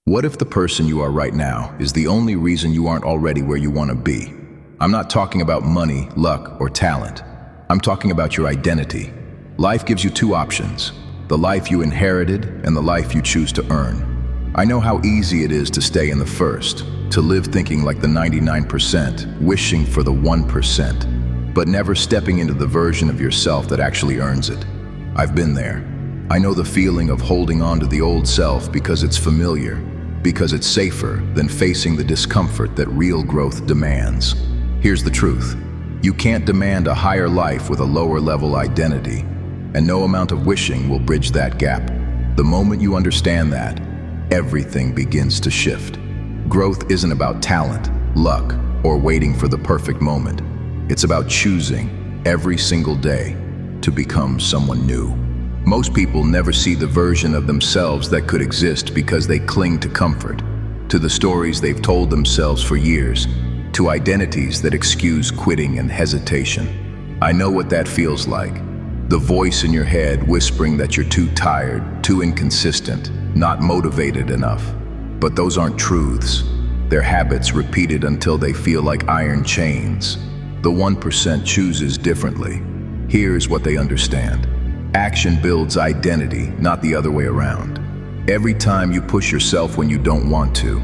What if the person you are right now is the only reason you aren't already where you want to be? I'm not talking about money, luck, or talent. I'm talking about your identity. Life gives you two options: the life you inherited and the life you choose to earn. I know how easy it is to stay in the first, to live thinking like the 99%, wishing for the 1%, but never stepping into the version of yourself that actually earns it. I've been there. I know the feeling of holding on to the old self because it's familiar, because it's safer than facing the discomfort that real growth demands. Here's the truth. You can't demand a higher life with a lower level identity, and no amount of wishing will bridge that gap. The moment you understand that, everything begins to shift. Growth isn't about talent, luck, or waiting for the perfect moment. It's about choosing every single day to become someone new. Most people never see the version of themselves that could exist because they cling to comfort, to the stories they've told themselves for years, to identities that excuse quitting and hesitation. I know what that feels like. The voice in your head whispering that you're too tired, too inconsistent, not motivated enough. But those aren't truths. They're habits repeated until they feel like iron chains. The 1% chooses differently. Here's what they understand. Action builds identity, not the other way around. Every time you push yourself when you don't want to,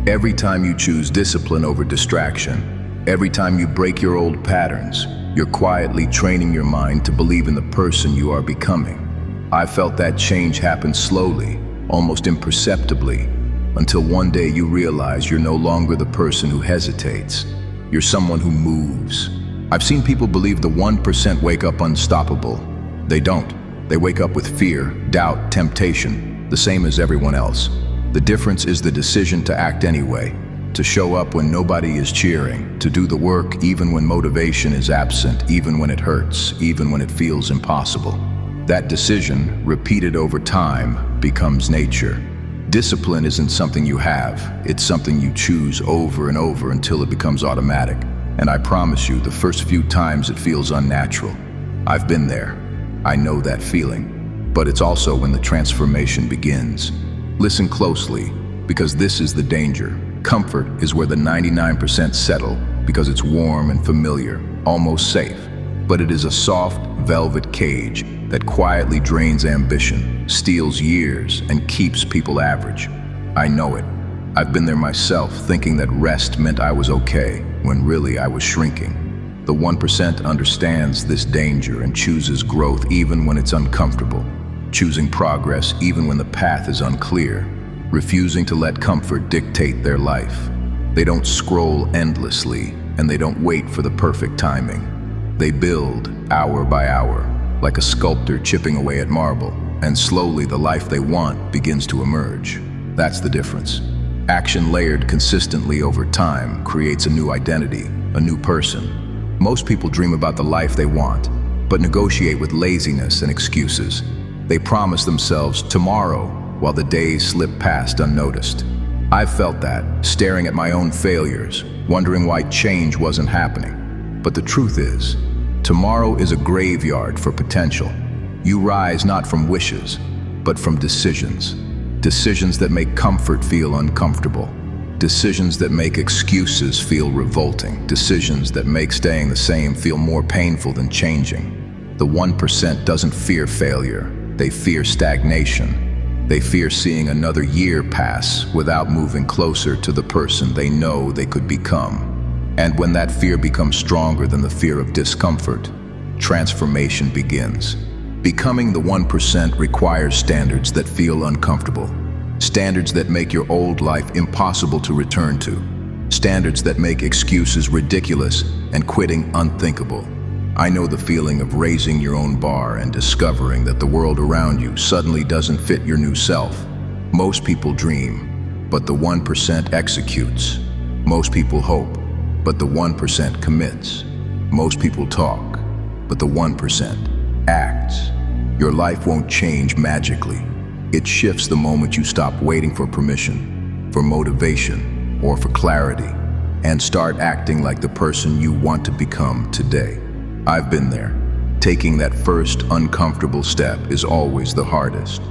every time you choose discipline over distraction, every time you break your old patterns, you're quietly training your mind to believe in the person you are becoming. I felt that change happen slowly, almost imperceptibly, until one day you realize you're no longer the person who hesitates. You're someone who moves. I've seen people believe the 1% wake up unstoppable. They don't. They wake up with fear, doubt, temptation, the same as everyone else. The difference is the decision to act anyway, to show up when nobody is cheering, to do the work even when motivation is absent, even when it hurts, even when it feels impossible. That decision, repeated over time, becomes nature. Discipline isn't something you have, it's something you choose over and over until it becomes automatic. And I promise you, the first few times it feels unnatural. I've been there. I know that feeling. But it's also when the transformation begins. Listen closely, because this is the danger. Comfort is where the 99% settle because it's warm and familiar, almost safe. But it is a soft, velvet cage that quietly drains ambition, steals years, and keeps people average. I know it. I've been there myself, thinking that rest meant I was okay, when really I was shrinking. The 1% understands this danger and chooses growth even when it's uncomfortable, choosing progress even when the path is unclear, refusing to let comfort dictate their life. They don't scroll endlessly, and they don't wait for the perfect timing. They build hour by hour, like a sculptor chipping away at marble, and slowly the life they want begins to emerge. That's the difference. Action layered consistently over time creates a new identity, a new person. Most people dream about the life they want, but negotiate with laziness and excuses. They promise themselves tomorrow while the days slip past unnoticed. I've felt that, staring at my own failures, wondering why change wasn't happening. But the truth is, tomorrow is a graveyard for potential. You rise not from wishes, but from decisions. Decisions that make comfort feel uncomfortable. Decisions that make excuses feel revolting. Decisions that make staying the same feel more painful than changing. The 1% doesn't fear failure. They fear stagnation. They fear seeing another year pass without moving closer to the person they know they could become. And when that fear becomes stronger than the fear of discomfort, transformation begins. Becoming the 1% requires standards that feel uncomfortable. Standards that make your old life impossible to return to. Standards that make excuses ridiculous and quitting unthinkable. I know the feeling of raising your own bar and discovering that the world around you suddenly doesn't fit your new self. Most people dream, but the 1% executes. Most people hope, but the 1% commits. Most people talk, but the 1% acts. Your life won't change magically. It shifts the moment you stop waiting for permission, for motivation, or for clarity, and start acting like the person you want to become today. I've been there. Taking that first uncomfortable step is always the hardest,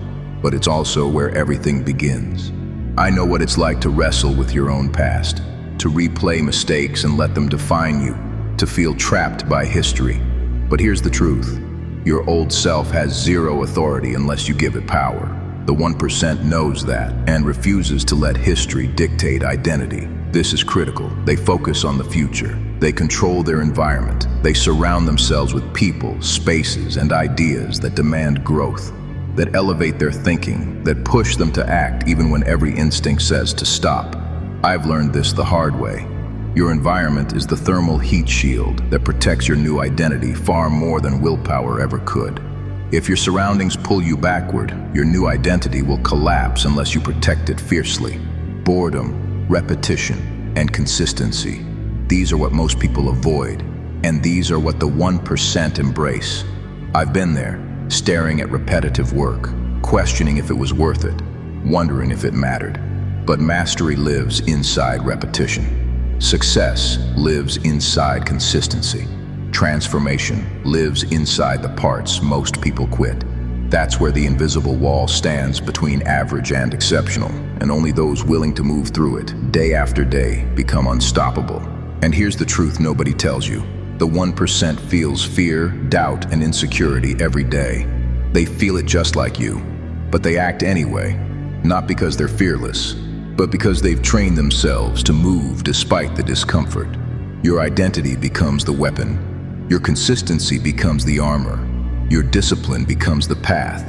but it's also where everything begins. I know what it's like to wrestle with your own past, to replay mistakes and let them define you, to feel trapped by history. But here's the truth. Your old self has zero authority unless you give it power. The 1% knows that and refuses to let history dictate identity. This is critical. They focus on the future. They control their environment. They surround themselves with people, spaces, and ideas that demand growth, that elevate their thinking, that push them to act even when every instinct says to stop. I've learned this the hard way. Your environment is the thermal heat shield that protects your new identity far more than willpower ever could. If your surroundings pull you backward, your new identity will collapse unless you protect it fiercely. Boredom, repetition, and consistency. These are what most people avoid, and these are what the 1% embrace. I've been there, staring at repetitive work, questioning if it was worth it, wondering if it mattered. But mastery lives inside repetition. Success lives inside consistency. Transformation lives inside the parts most people quit. That's where the invisible wall stands between average and exceptional, and only those willing to move through it day after day become unstoppable. And here's the truth nobody tells you. The 1% feels fear, doubt, and insecurity every day. They feel it just like you, but they act anyway, not because they're fearless, but because they've trained themselves to move despite the discomfort. Your identity becomes the weapon. Your consistency becomes the armor. Your discipline becomes the path.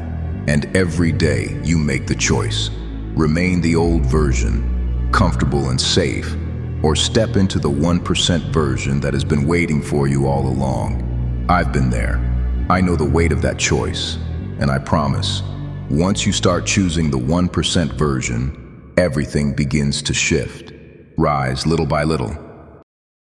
And every day you make the choice. Remain the old version, comfortable and safe, or step into the 1% version that has been waiting for you all along. I've been there. I know the weight of that choice. And I promise, once you start choosing the 1% version, everything begins to shift. Rise little by little.